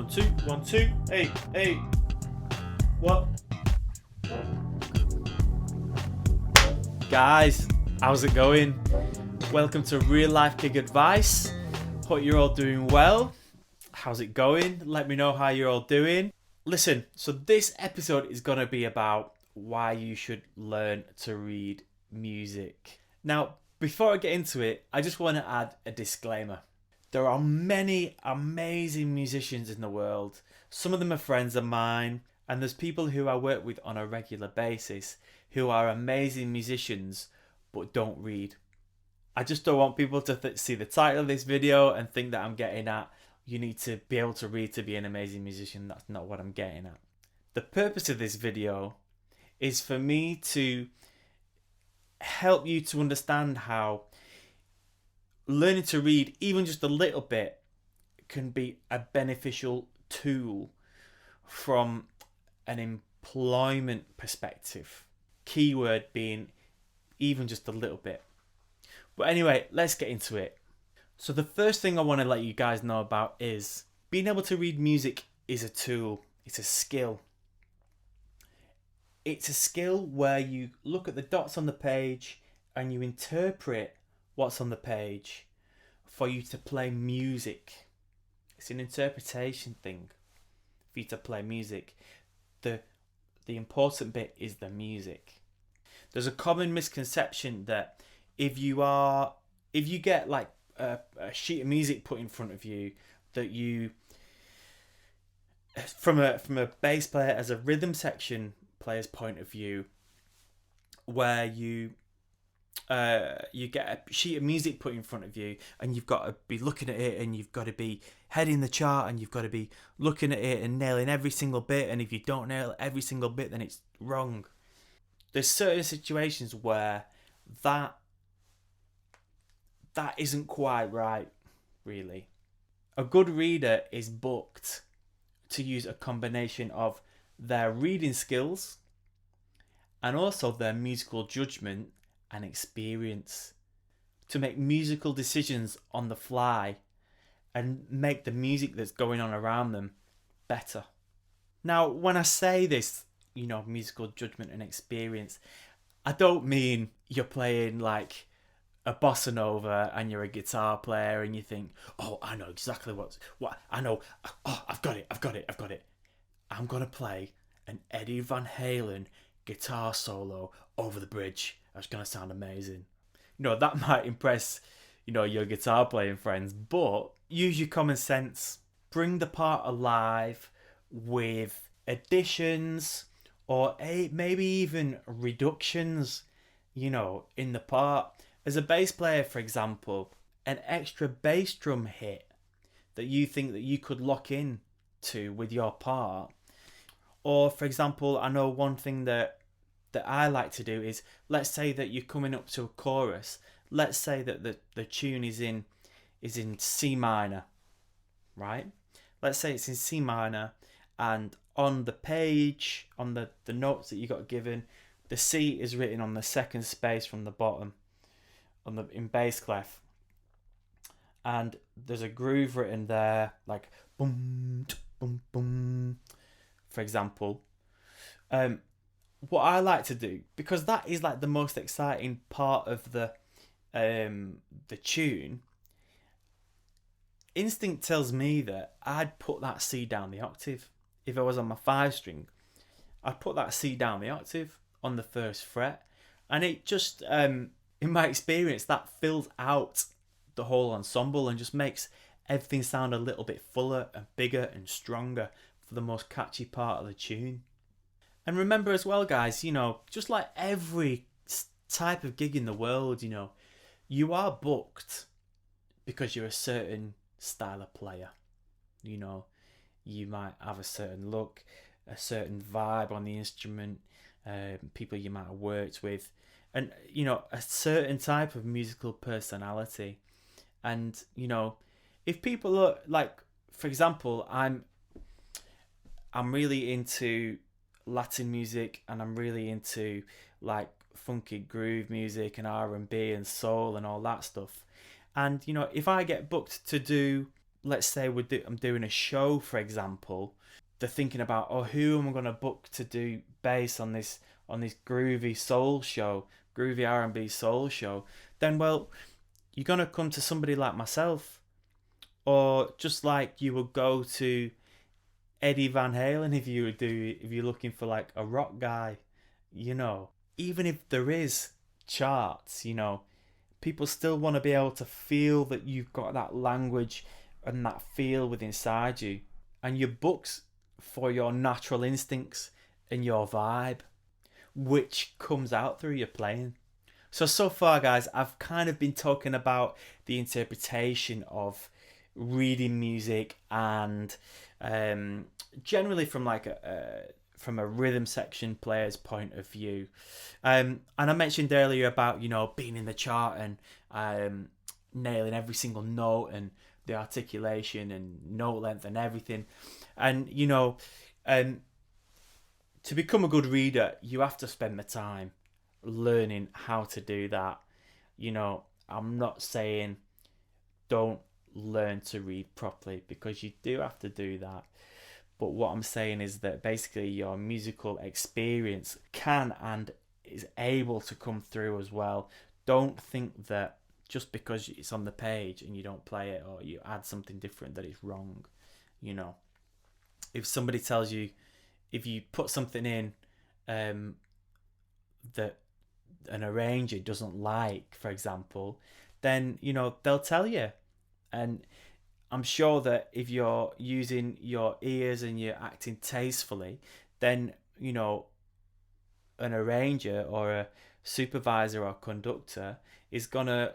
1, 2, 1, 2. Hey, hey. What? Guys, how's it going? Welcome to Real Life Gig Advice. Hope you're all doing well. How's it going? Let me know how you're all doing. Listen, so this episode is going to be about why you should learn to read music. Now, before I get into it, I just want to add a disclaimer. There are many amazing musicians in the world. Some of them are friends of mine, and there's people who I work with on a regular basis who are amazing musicians but don't read. I just don't want people to see the title of this video and think that I'm getting at you need to be able to read to be an amazing musician. That's not what I'm getting at. The purpose of this video is for me to help you to understand how learning to read, even just a little bit, can be a beneficial tool from an employment perspective. Keyword being even just a little bit. But anyway, let's get into it. So the first thing I want to let you guys know about is being able to read music is a tool. It's a skill. It's a skill where you look at the dots on the page and you interpret what's on the page for you to play music. It's an interpretation thing for you to play music. The important bit is the music. There's a common misconception that if you get like a sheet of music put in front of you, that you from a bass player as a rhythm section player's point of view, where you get a sheet of music put in front of you and you've got to be looking at it and you've got to be heading the chart and you've got to be looking at it and nailing every single bit, and if you don't nail every single bit then it's wrong. There's certain situations where that isn't quite right, really. A good reader is booked to use a combination of their reading skills and also their musical judgment and experience to make musical decisions on the fly and make the music that's going on around them better. Now, when I say this, musical judgment and experience, I don't mean you're playing like a bossa nova and you're a guitar player and you think, oh, I know exactly what I know. Oh, I've got it. I'm going to play an Eddie Van Halen guitar solo over the bridge. That's going to sound amazing. That might impress, your guitar playing friends, but use your common sense. Bring the part alive with additions or maybe even reductions, in the part. As a bass player, for example, an extra bass drum hit that you think that you could lock in to with your part. Or, for example, I know one thing that I like to do is, let's say that you're coming up to a chorus. Let's say that the tune is in C minor, right? Let's say it's in C minor, and on the page, on the notes that you got given, the C is written on the second space from the bottom, in bass clef, and there's a groove written there, like boom, boom, boom, for example. What I like to do, because that is like the most exciting part of the tune, instinct tells me that I'd put that C down the octave. If I was on my 5 string, I'd put that C down the octave on the first fret, and it just in my experience, that fills out the whole ensemble and just makes everything sound a little bit fuller and bigger and stronger for the most catchy part of the tune. And remember as well, guys, just like every type of gig in the world, you are booked because you're a certain style of player. You might have a certain look, a certain vibe on the instrument, people you might have worked with, and a certain type of musical personality. And if people are like, for example, I'm really into Latin music, and I'm really into like funky groove music and R&B and soul and all that stuff. And if I get booked to do let's say I'm doing a show, for example, they're thinking about, oh, who am I going to book to do bass on this groovy soul show, groovy R&B soul show? Then, well, you're going to come to somebody like myself, or just like you would go to Eddie Van Halen if you're looking for like a rock guy, you know. Even if there is charts, you know, people still want to be able to feel that you've got that language and that feel within inside you, and your books for your natural instincts and your vibe, which comes out through your playing. So far, guys, I've kind of been talking about the interpretation of reading music, and generally from like from a rhythm section player's point of view. And I mentioned earlier about, you know, being in the chart and nailing every single note and the articulation and note length and everything. And, you know, to become a good reader, you have to spend the time learning how to do that. You know, I'm not saying don't learn to read properly, because you do have to do that. But what I'm saying is that basically your musical experience can and is able to come through as well. Don't think that just because it's on the page and you don't play it, or you add something different, that it's wrong. You know, if somebody tells you, if you put something in that an arranger doesn't like, for example, then, you know, they'll tell you. And I'm sure that if you're using your ears and you're acting tastefully, then, you know, an arranger or a supervisor or conductor is gonna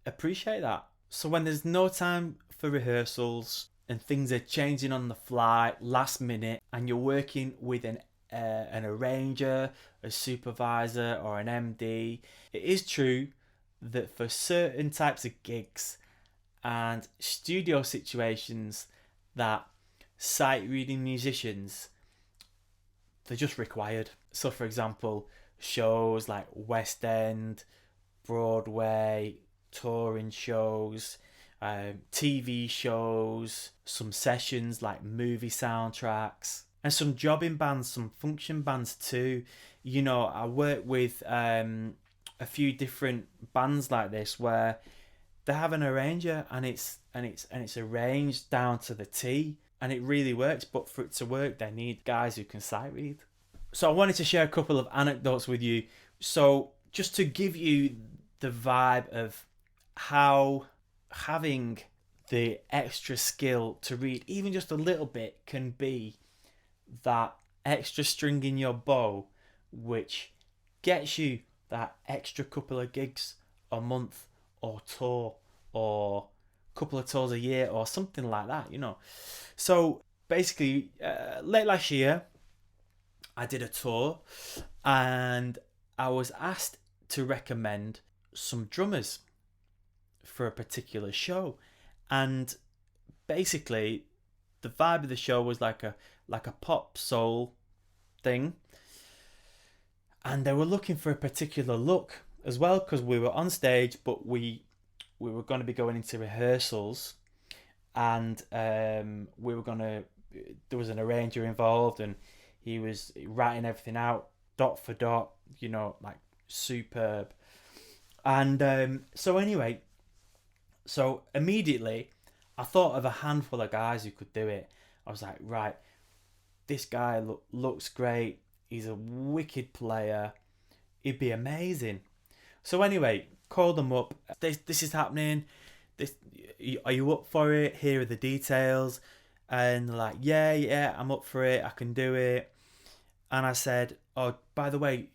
appreciate that. So when there's no time for rehearsals and things are changing on the fly, last minute, and you're working with an arranger, a supervisor, or an MD, it is true that for certain types of gigs and studio situations, that sight reading musicians, they're just required. So for example, shows like West End, Broadway, touring shows, TV shows, some sessions like movie soundtracks, and some jobbing bands, some function bands too. You know, I work with a few different bands like this where they have an arranger and it's arranged down to the T, and it really works. But for it to work, they need guys who can sight read. So I wanted to share a couple of anecdotes with you. So just to give you the vibe of how having the extra skill to read even just a little bit can be that extra string in your bow, which gets you that extra couple of gigs a month, or tour, or couple of tours a year, or something like that, you know. So basically, late last year, I did a tour, and I was asked to recommend some drummers for a particular show. And basically, the vibe of the show was like a pop soul thing, and they were looking for a particular look as well, because we were on stage, but we were going to be going into rehearsals, and we were going to, there was an arranger involved, and he was writing everything out dot for dot, you know, like superb. And so anyway, so immediately I thought of a handful of guys who could do it. I was like, right, this guy looks great, he's a wicked player, he'd be amazing. So anyway, called them up. This is happening. Are you up for it? Here are the details. And they're like, yeah, I'm up for it. I can do it. And I said, oh, by the way,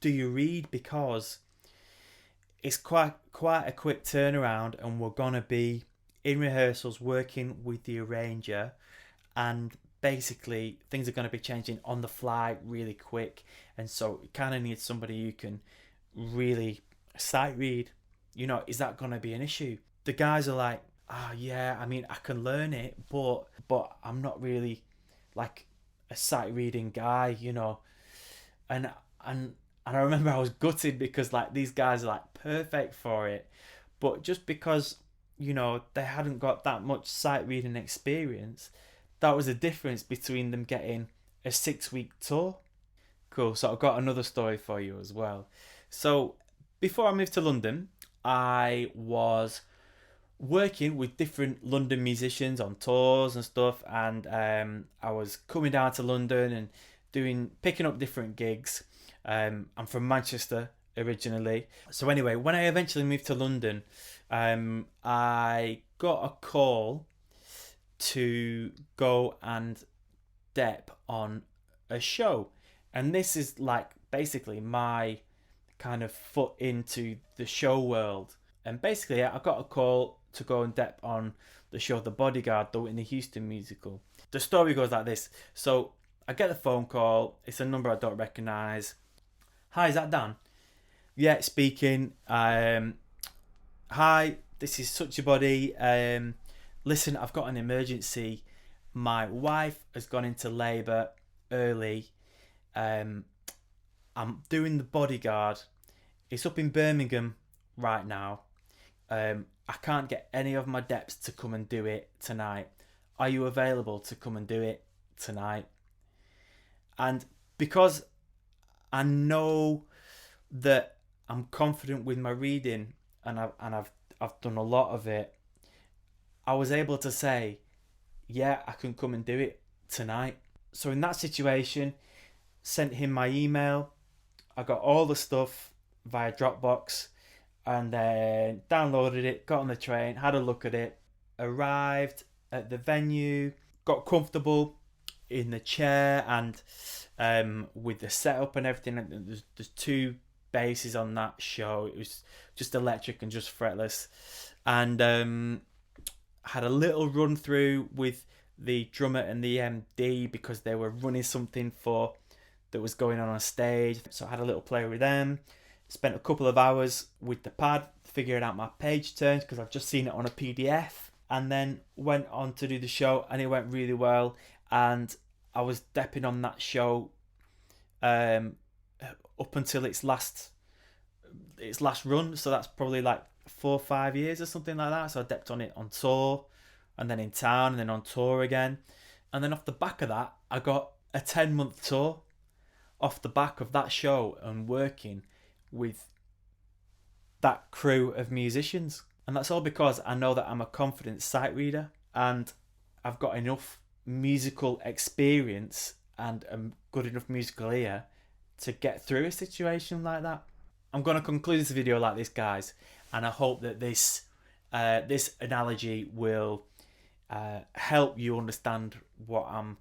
do you read? Because it's quite a quick turnaround, and we're gonna be in rehearsals working with the arranger, and basically things are going to be changing on the fly really quick, and so it kind of needs somebody who can really sight read. You know, is that going to be an issue? The guys are like, yeah, I mean, I can learn it, but I'm not really like a sight reading guy, you know. And I remember I was gutted, because like these guys are like perfect for it, but just because they hadn't got that much sight reading experience, that was the difference between them getting a 6 week tour. Cool. So I've got another story for you as well. So before I moved to London, I was working with different London musicians on tours and stuff, and I was coming down to London and picking up different gigs. I'm from Manchester originally, so anyway, when I eventually moved to London, I got a call to go and dep on a show, and this is like basically my kind of foot into the show world. And basically, I got a call to go and dep on the show The Bodyguard, the Whitney Houston musical. The story goes like this. So I get the phone call. It's a number I don't recognise. Hi, is that Dan? Yeah, speaking. Hi, this is such a body. Listen, I've got an emergency. My wife has gone into labour early. I'm doing The Bodyguard. It's up in Birmingham right now. I can't get any of my deps to come and do it tonight. Are you available to come and do it tonight? And because I know that I'm confident with my reading, and I've done a lot of it, I was able to say, yeah, I can come and do it tonight. So in that situation, sent him my email. I got all the stuff via Dropbox, and then downloaded it, got on the train, had a look at it, arrived at the venue, got comfortable in the chair, and with the setup and everything. There's two basses on that show. It was just electric and just fretless, and had a little run through with the drummer and the MD because they were running something that was going on stage. So I had a little play with them. Spent a couple of hours with the pad figuring out my page turns because I've just seen it on a PDF, and then went on to do the show, and it went really well. And I was depping on that show up until its last run, so that's probably like 4 or 5 years or something like that. So I depped on it on tour, and then in town, and then on tour again, and then off the back of that, I got a 10-month tour off the back of that show and working with that crew of musicians. And that's all because I know that I'm a confident sight reader, and I've got enough musical experience and a good enough musical ear to get through a situation like that. I'm going to conclude this video like this, guys, and I hope that this analogy will help you understand what I'm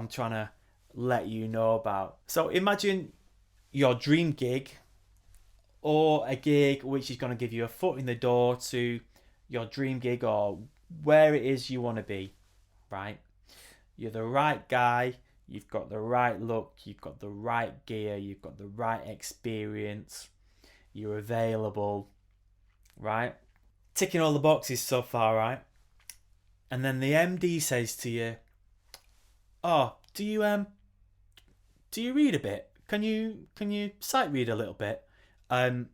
trying to let you know about. So imagine your dream gig, or a gig which is going to give you a foot in the door to your dream gig, or where it is you want to be, right? You're the right guy, you've got the right look, you've got the right gear, you've got the right experience, you're available, right? Ticking all the boxes so far, right? And then the MD says to you, "Oh, do you read a bit? Can you sight read a little bit? There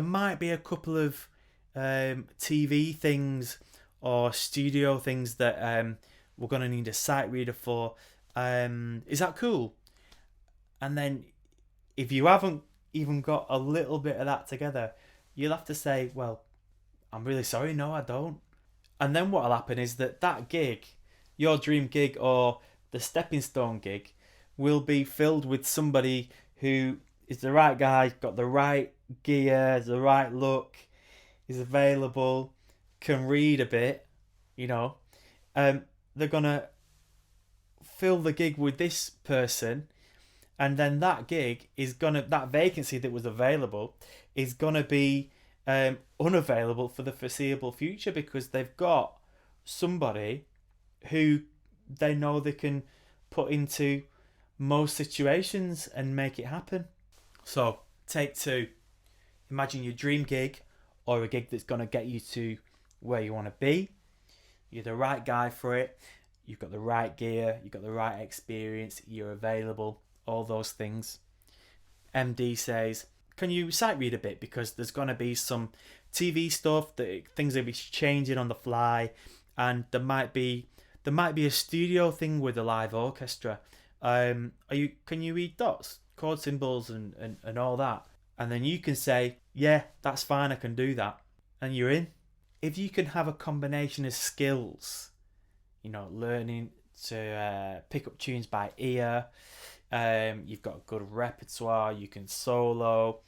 might be a couple of TV things or studio things that we're gonna need a sight reader for. Is that cool?" And then if you haven't even got a little bit of that together, you'll have to say, "Well, I'm really sorry, no, I don't." And then what'll happen is that gig, your dream gig or the stepping stone gig, will be filled with somebody who is the right guy, got the right gear, the right look, is available, can read a bit, they're gonna fill the gig with this person, and then that vacancy that was available is gonna be unavailable for the foreseeable future, because they've got somebody who they know they can put into most situations and make it happen. So take two. Imagine your dream gig, or a gig that's going to get you to where you want to be. You're the right guy for it. You've got the right gear. You've got the right experience. You're available. All those things. MD says, can you sight read a bit, because there's going to be some TV stuff that things will be changing on the fly, and there might be a studio thing with a live orchestra. Can you read dots, chord symbols, and all that? And then you can say, yeah, that's fine, I can do that, and you're in. If you can have a combination of skills, learning to pick up tunes by ear, you've got a good repertoire, you can solo,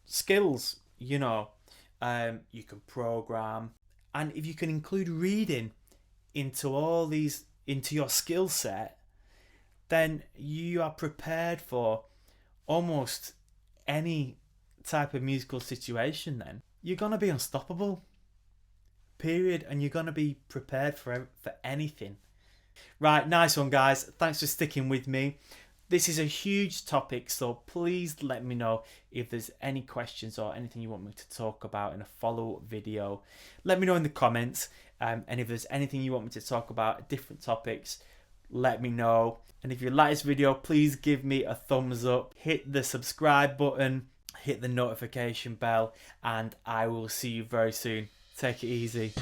skills, you can program, and if you can include reading into your skill set, then you are prepared for almost any type of musical situation. Then you're going to be unstoppable, period, and you're going to be prepared for anything. Right, nice one, guys. Thanks for sticking with me. This is a huge topic, so please let me know if there's any questions or anything you want me to talk about in a follow-up video. Let me know in the comments, and if there's anything you want me to talk about, different topics, let me know. And if you like this video, please give me a thumbs up, hit the subscribe button, hit the notification bell, and I will see you very soon. Take it easy.